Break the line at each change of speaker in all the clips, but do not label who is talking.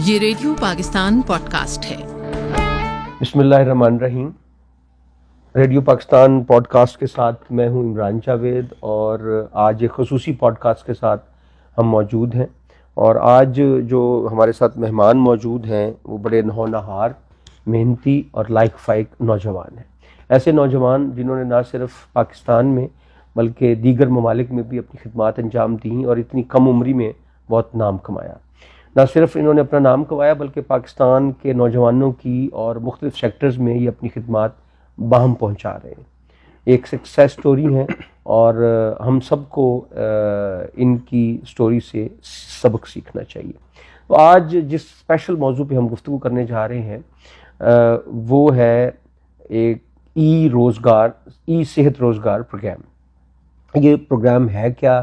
یہ radio Pakistan podcast ہے۔
بسم اللہ الرحمن الرحیم۔ ریڈیو پاکستان پوڈ کاسٹ کے ساتھ میں ہوں عمران جاوید، اور آج ایک خصوصی پوڈ کاسٹ کے ساتھ ہم موجود ہیں، اور آج جو ہمارے ساتھ مہمان موجود ہیں وہ بڑے ہونہار، محنتی اور لائق فائق نوجوان ہیں۔ ایسے نوجوان جنہوں نے نہ صرف پاکستان میں بلکہ دیگر ممالک میں بھی اپنی خدمات انجام دیں اور اتنی کم عمری میں بہت نام کمایا۔ نہ صرف انہوں نے اپنا نام کمایا بلکہ پاکستان کے نوجوانوں کی اور مختلف سیکٹرز میں یہ اپنی خدمات باہم پہنچا رہے ہیں۔ ایک سکسیس سٹوری ہیں، اور ہم سب کو ان کی سٹوری سے سبق سیکھنا چاہیے۔ تو آج جس اسپیشل موضوع پہ ہم گفتگو کرنے جا رہے ہیں وہ ہے ایک ای صحت روزگار پروگرام۔ یہ پروگرام ہے کیا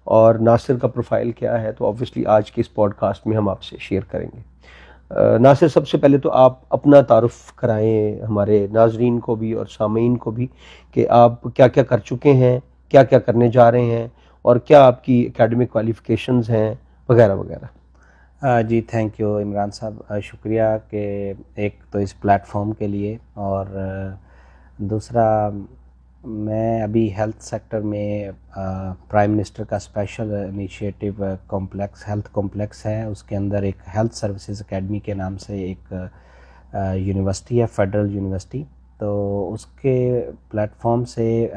اور ناصر کا پروفائل کیا ہے، تو آبویسلی آج کے اس پوڈ کاسٹ میں ہم آپ سے شیئر کریں گے۔ ناصر، سب سے پہلے تو آپ اپنا تعارف کرائیں ہمارے ناظرین کو بھی اور سامعین کو بھی، کہ آپ کیا کیا کر چکے ہیں، کیا کیا کرنے جا رہے ہیں، اور کیا آپ کی اکیڈمک کوالیفیکیشنز ہیں وغیرہ وغیرہ۔
جی تھینک یو عمران صاحب، شکریہ کہ ایک تو اس پلیٹ فارم کے لیے، اور دوسرا میں ابھی ہیلتھ سیکٹر میں پرائم منسٹر کا اسپیشل انیشیٹو ہیلتھ کمپلیکس ہے، اس کے اندر ایک ہیلتھ سروسز اکیڈمی کے نام سے ایک یونیورسٹی ہے، فیڈرل یونیورسٹی، تو اس کے پلیٹ فارم سے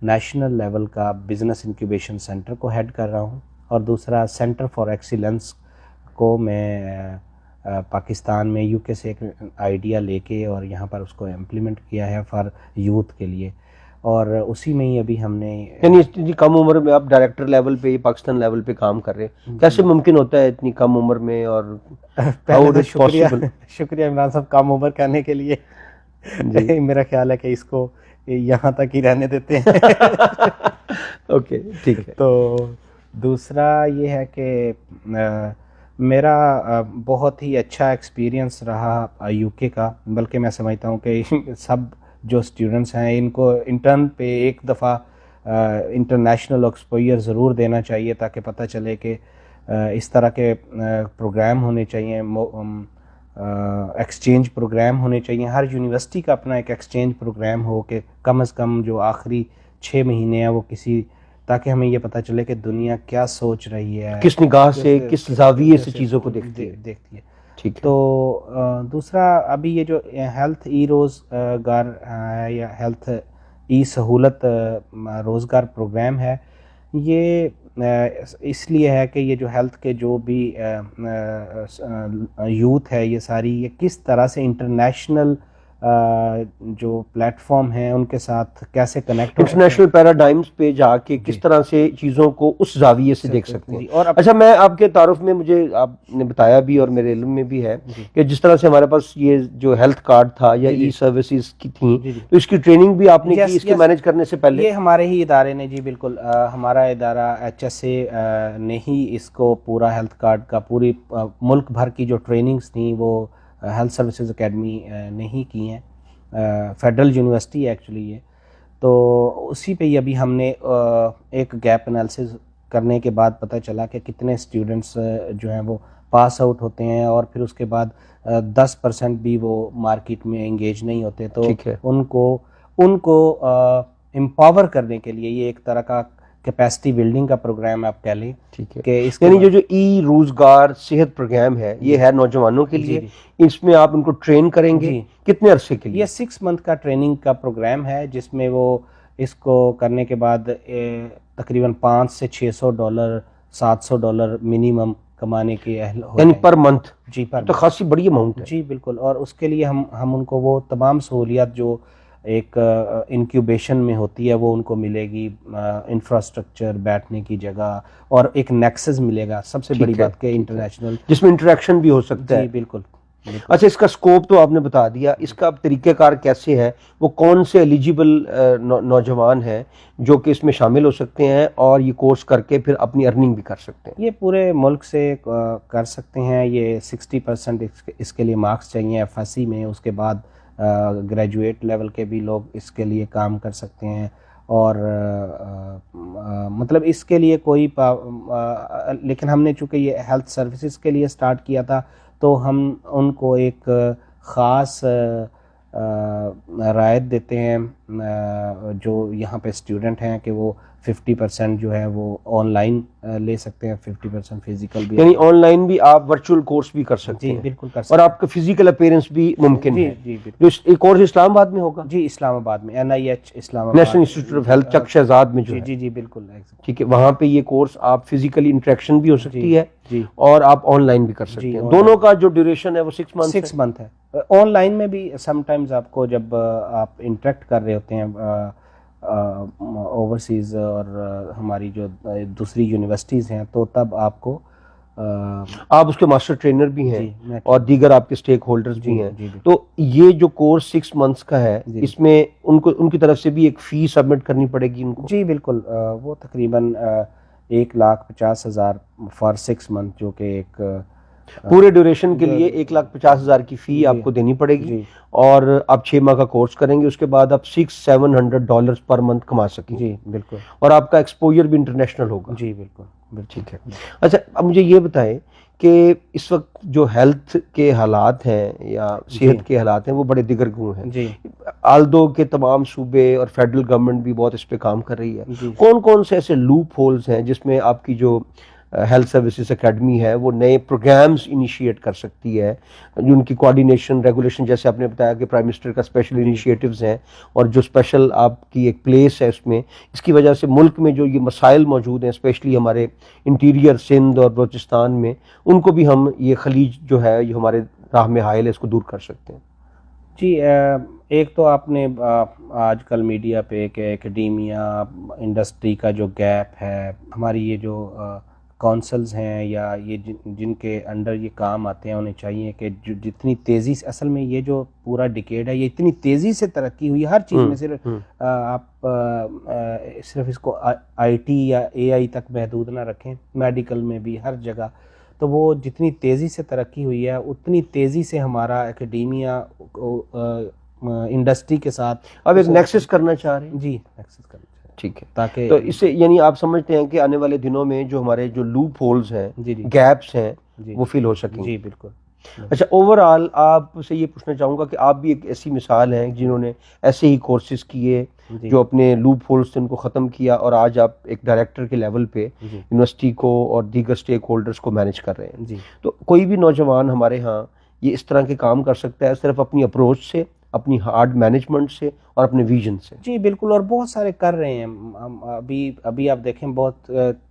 نیشنل لیول کا بزنس انکیوبیشن سینٹر کو ہیڈ کر رہا ہوں، اور دوسرا سینٹر فار ایکسیلنس کو میں پاکستان میں یو کے سے ایک آئیڈیا لے کے اور یہاں پر اس کو امپلیمنٹ کیا ہے فار یوتھ کے لیے، اور اسی میں ہی ابھی ہم نے
یعنی کم عمر میں آپ ڈائریکٹر لیول پہ پاکستان لیول پہ کام کر رہے ہیں، کیسے ممکن ہوتا ہے اتنی کم عمر میں؟ اور
شکریہ عمران صاحب کم عمر کرنے کے لیے۔ میرا خیال ہے کہ اس کو یہاں تک ہی رہنے دیتے ہیں۔
اوکے ٹھیک ہے۔
تو دوسرا یہ ہے کہ میرا بہت ہی اچھا ایکسپیرینس رہا یو کے کا، بلکہ میں سمجھتا ہوں کہ سب جو اسٹوڈنٹس ہیں ان کو انٹرن پہ ایک دفعہ انٹرنیشنل ایکسپوئر ضرور دینا چاہیے، تاکہ پتہ چلے کہ اس طرح کے پروگرام ہونے چاہیے، ایکسچینج پروگرام ہونے چاہیے۔ ہر یونیورسٹی کا اپنا ایک ایکسچینج پروگرام ہو کہ کم از کم جو آخری 6 مہینے ہیں وہ تاکہ ہمیں یہ پتہ چلے کہ دنیا کیا سوچ رہی ہے،
کس نگاہ سے، کس زاویے سے چیزوں کو دیکھتی ہے۔ ٹھیک ہے۔
تو دوسرا ابھی یہ جو ہیلتھ ای روزگار ہے یا ہیلتھ ای سہولت روزگار پروگرام ہے، یہ اس لیے ہے کہ یہ جو ہیلتھ کے جو بھی یوتھ ہے یہ ساری، یہ کس طرح سے انٹرنیشنل جو پلیٹ فارم ہیں ان کے ساتھ کیسے کنیکٹ،
انٹرنیشنل پیراڈائمز پہ جا کے کس طرح سے چیزوں کو اس زاویے سے دیکھ سکتے ہیں۔
اور
اچھا، میں آپ کے تعارف میں، مجھے آپ نے بتایا بھی اور میرے علم میں بھی ہے کہ جس طرح سے ہمارے پاس یہ جو ہیلتھ کارڈ تھا یا ای سروسز کی تھیں، تو اس کی ٹریننگ بھی آپ نے کی اس کے مینیج کرنے سے پہلے؟
یہ ہمارے ہی ادارے نے، جی بالکل، ہمارا ادارہ ایچ ایس اے نے ہی اس کو پورا ہیلتھ کارڈ کا پوری ملک بھر کی جو ٹریننگز تھیں وہ ہیلتھ سروسز اکیڈمی نے ہی کی ہیں، فیڈرل یونیورسٹی ایکچولی یہ، تو اسی پہ ہی ابھی ہم نے ایک گیپ انالیسز کرنے کے بعد پتہ چلا کہ کتنے اسٹوڈنٹس جو ہیں وہ پاس آؤٹ ہوتے ہیں، اور پھر اس کے بعد 10% بھی وہ مارکیٹ میں انگیج نہیں ہوتے، تو ان کو امپاور کرنے کے لیے یہ ایک طرح کا کیپیسٹی بلڈنگ کا پروگرام آپ کہہ لیں۔
ٹھیک ہے،
کہ اس
یعنی جو ای روزگار صحت پروگرام ہے یہ ہے نوجوانوں کے لیے، اس میں آپ ان کو ٹرین کریں گے کتنے عرصے کے لیے؟
یہ 6 منتھ کا ٹریننگ کا پروگرام ہے، جس میں وہ اس کو کرنے کے بعد تقریباً $500 سے $600 $700 منیمم کمانے کے اہل ہو،
یعنی پر منتھ؟
جی پر،
تو خاصی بڑی اماؤنٹ ہے۔
جی بالکل، اور اس کے لیے ہم ان کو وہ تمام سہولیات جو ایک انکیوبیشن میں ہوتی ہے وہ ان کو ملے گی، انفراسٹرکچر، بیٹھنے کی جگہ، اور ایک نیکسس ملے گا، سب سے بڑی بات کہ انٹرنیشنل،
جس میں انٹریکشن بھی ہو سکتا ہے۔
جی بالکل۔
اچھا، اس کا سکوپ تو آپ نے بتا دیا، اس کا طریقہ کار کیسے ہے؟ وہ کون سے ایلیجیبل نوجوان ہیں جو کہ اس میں شامل ہو سکتے ہیں اور یہ کورس کر کے پھر اپنی ارننگ بھی کر سکتے ہیں؟
یہ پورے ملک سے کر سکتے ہیں، یہ 60% اس کے لیے مارکس چاہیے ایف ایس سی میں، اس کے بعد گریجویٹ لیول کے بھی لوگ اس کے لیے کام کر سکتے ہیں، اور مطلب اس کے لیے کوئی لیکن ہم نے چونکہ یہ ہیلتھ سروسز کے لیے سٹارٹ کیا تھا تو ہم ان کو ایک خاص رعایت دیتے ہیں جو یہاں پہ اسٹوڈنٹ ہیں کہ وہ 50% جو ہے وہ آن لائن لے سکتے ہیں, 50% فزیکل بھی.
یعنی آن لائن بھی آپ ورچوئل کورس بھی کر سکتے ہیں.
جی بالکل کر سکتے
اور آپ کا فزیکل اپیرنس بھی ممکن ہے.
جی بالکل.
جو ایک کورس اسلام آباد میں ہوگا.
جی اسلام آباد میں NIH اسلام آباد,
نیشنل انسٹیٹیوٹ آف ہیلتھ چک شہزاد میں جو ہے.
جی بالکل
ٹھیک ہے, وہاں پہ یہ کورس آپ فزیکلی انٹریکشن بھی ہو سکتی ہے اور آپ آن لائن بھی کر سکتے ہیں. دونوں کا جو ڈیوریشن ہے وہ 6
منتھ ہے. آن لائن میں بھی سم ٹائمز آپ کو جب آپ انٹریکٹ کر رہے ہوتے ہیں اوورسیز اور ہماری جو دوسری یونیورسٹیز ہیں, تو تب آپ کو
آپ اس کے ماسٹر ٹرینر بھی ہیں اور دیگر آپ کے اسٹیک ہولڈرز بھی ہیں. تو یہ جو کورس 6 منتھس کا ہے, اس میں ان کی طرف سے بھی ایک فی سبمٹ کرنی پڑے گی ان کو.
جی بالکل. وہ تقریباً 1,50,000 فار 6 منتھ, جو کہ ایک
پورے ڈیوریشن کے لیے 1,50,000 کی فی آپ کو دینی پڑے گی. اور آپ 6 ماہ کا کورس کریں گے, اس کے بعد آپ $600-700 پر منتھ کما سکیں.
جی بالکل.
اور آپ کا ایکسپوجر بھی انٹرنیشنل ہوگا.
جی بالکل.
ٹھیک ہے. اچھا, اب مجھے یہ بتائیں کہ اس وقت جو ہیلتھ کے حالات ہیں یا صحت کے حالات ہیں وہ بڑے دیگر گوں ہیں.
جی
آلدو کے تمام صوبے اور فیڈرل گورنمنٹ بھی بہت اس پہ کام کر رہی ہے. کون کون سے ایسے لوپ ہولز ہیں جس میں آپ کی جو ہیلتھ سروسز اکیڈمی ہے وہ نئے پروگرامز انیشیٹ کر سکتی ہے, جو ان کی کوآرڈینیشن ریگولیشن, جیسے آپ نے بتایا کہ پرائم منسٹر کا اسپیشل انیشیٹوز ہیں اور جو اسپیشل آپ کی ایک پلیس ہے اس میں, اس کی وجہ سے ملک میں جو یہ مسائل موجود ہیں اسپیشلی ہمارے انٹیریئر سندھ اور بلوچستان میں, ان کو بھی ہم یہ خلیج جو ہے یہ ہمارے راہ میں حائل ہے اس کو دور کر سکتے ہیں.
جی ایک تو آپ نے آج کل میڈیا پہ کہ ایکڈیمیا انڈسٹری کا جو گیپ ہے, ہماری یہ جو کونسلز ہیں یا یہ جن کے انڈر یہ کام آتے ہیں, انہیں چاہیے کہ جتنی تیزی سے, اصل میں یہ جو پورا ڈیکیڈ ہے یہ اتنی تیزی سے ترقی ہوئی ہے ہر چیز میں, صرف آپ صرف اس کو IT یا AI تک محدود نہ رکھیں, میڈیکل میں بھی ہر جگہ. تو وہ جتنی تیزی سے ترقی ہوئی ہے اتنی تیزی سے ہمارا ایکڈیمیا انڈسٹری کے ساتھ
اب ایک نیکسس کرنا چاہ رہے ہیں.
جی نیکسس کرنا.
ٹھیک ہے.
تاکہ
تو اس سے یعنی آپ سمجھتے ہیں کہ آنے والے دنوں میں جو ہمارے جو لوپ ہولز ہیں, گیپس ہیں, وہ فل ہو سکیں.
جی بالکل.
اچھا, اوور آل آپ سے یہ پوچھنا چاہوں گا کہ آپ بھی ایک ایسی مثال ہیں جنہوں نے ایسے ہی کورسز کیے جو اپنے لوپ ہولز سے ان کو ختم کیا, اور آج آپ ایک ڈائریکٹر کے لیول پہ یونیورسٹی کو اور دیگر اسٹیک ہولڈرز کو مینیج کر رہے ہیں. تو کوئی بھی نوجوان ہمارے ہاں یہ اس طرح کے کام کر سکتا ہے صرف اپنی اپروچ سے, اپنی ہارڈ مینجمنٹ سے اور اپنے ویژن سے.
جی بالکل. اور بہت سارے کر رہے ہیں. ابھی آپ دیکھیں بہت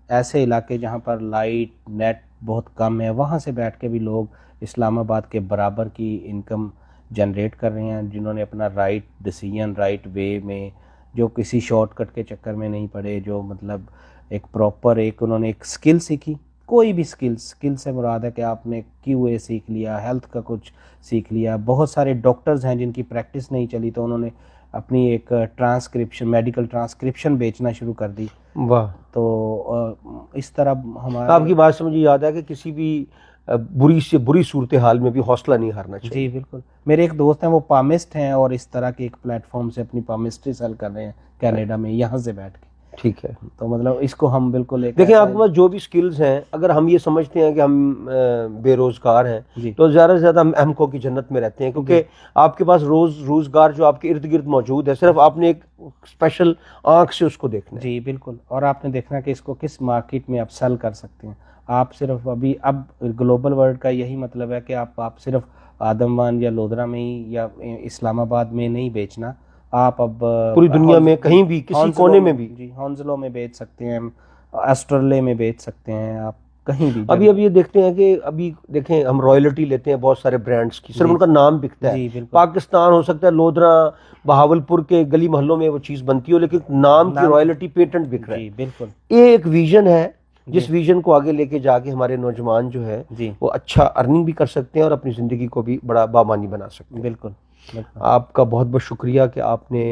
ایسے علاقے جہاں پر لائٹ نیٹ بہت کم ہے, وہاں سے بیٹھ کے بھی لوگ اسلام آباد کے برابر کی انکم جنریٹ کر رہے ہیں, جنہوں نے اپنا رائٹ ڈیسیژن رائٹ وے میں, جو کسی شارٹ کٹ کے چکر میں نہیں پڑے, جو مطلب ایک پراپر انہوں نے ایک سکل سیکھی. کوئی بھی سکل سے مراد ہے کہ آپ نے QA سیکھ لیا, ہیلتھ کا کچھ سیکھ لیا. بہت سارے ڈاکٹرز ہیں جن کی پریکٹس نہیں چلی تو انہوں نے اپنی ایک ٹرانسکرپشن, میڈیکل ٹرانسکرپشن بیچنا شروع کر دی.
واہ.
تو اس طرح ہمارا,
آپ کی بات سے مجھے یاد ہے کہ کسی بھی بری سے بری صورتحال میں بھی حوصلہ نہیں ہارنا چاہیے.
جی بالکل. میرے ایک دوست ہیں وہ پامسٹ ہیں اور اس طرح کے ایک پلیٹ فارم سے اپنی پامسٹری سیل کر رہے ہیں کینیڈا میں, یہاں سے بیٹھ کے.
ٹھیک ہے.
تو مطلب اس کو ہم بالکل
دیکھیں, آپ کے پاس جو بھی سکلز ہیں, اگر ہم یہ سمجھتے ہیں کہ ہم بے روزگار ہیں تو زیادہ سے زیادہ ہم احمقوں کی جنت میں رہتے ہیں, کیونکہ آپ کے پاس روزگار جو آپ کے ارد گرد موجود ہے, صرف آپ نے ایک اسپیشل آنکھ سے اس کو دیکھنا ہے.
جی بالکل. اور آپ نے دیکھنا کہ اس کو کس مارکیٹ میں آپ سیل کر سکتے ہیں. آپ صرف اب گلوبل ورلڈ کا یہی مطلب ہے کہ آپ صرف آدموان یا لودھرا میں ہی یا اسلام آباد میں نہیں بیچنا, آپ اب
پوری دنیا میں کہیں بھی کسی کونے میں بھی.
جی ہانزلو میں بیچ سکتے ہیں, آسٹریلیا میں بیچ سکتے ہیں, آپ کہیں بھی.
ابھی یہ دیکھتے ہیں کہ ابھی دیکھیں ہم رائلٹی لیتے ہیں بہت سارے برانڈز کی, صرف ان کا نام بکتا ہے. پاکستان ہو سکتا ہے, لودھرا بہاولپور کے گلی محلوں میں وہ چیز بنتی ہو, لیکن نام کی رائلٹی پیٹنٹ بک رہا ہے.
بالکل.
یہ ایک ویژن ہے جس ویژن کو آگے لے کے جا کے ہمارے نوجوان جو ہے وہ اچھا ارننگ بھی کر سکتے ہیں اور اپنی زندگی کو بھی بڑا بامانی بنا سکتے ہیں.
بالکل.
آپ کا بہت بہت شکریہ کہ آپ نے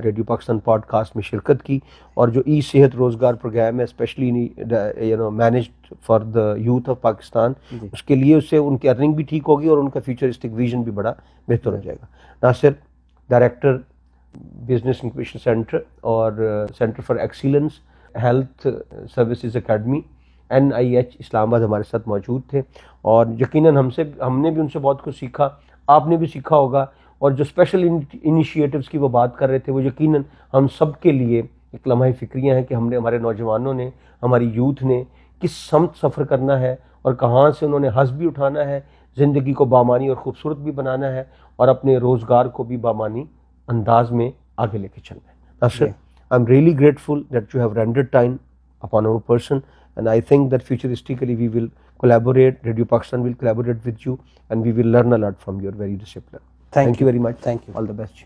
ریڈیو پاکستان پوڈ کاسٹ میں شرکت کی, اور جو ای صحت روزگار پروگرام ہے specially managed for the youth of Pakistan, اس کے لیے اس سے ان کی ارننگ بھی ٹھیک ہوگی اور ان کا فیوچرسٹک ویژن بھی بڑا بہتر ہو جائے گا. ناصر, ڈائریکٹر بزنس انکوبیشن سینٹر اور centre for excellence health services academy NIH اسلام آباد ہمارے ساتھ موجود تھے، اور یقیناً ہم نے بھی ان سے بہت کچھ سیکھا، آپ نے بھی سیکھا ہوگا، اور جو اسپیشل انیشیٹوز کی وہ بات کر رہے تھے وہ یقیناً ہم سب کے لیے ایک لمحہ فکریاں ہیں کہ ہمارے نوجوانوں نے، ہماری یوتھ نے کس سمت سفر کرنا ہے اور کہاں سے انہوں نے حظ بھی اٹھانا ہے، زندگی کو بامانی اور خوبصورت بھی بنانا ہے، اور اپنے روزگار کو بھی بامانی انداز میں آگے لے کے چلنا ہے. Nasir, I'm really grateful that you have rendered time upon our person, and I think that futuristically we will collaborate, Radio Pakistan will collaborate with you, and we will learn a lot from your very discipline. Thank you very much.
Thank you.
All the best.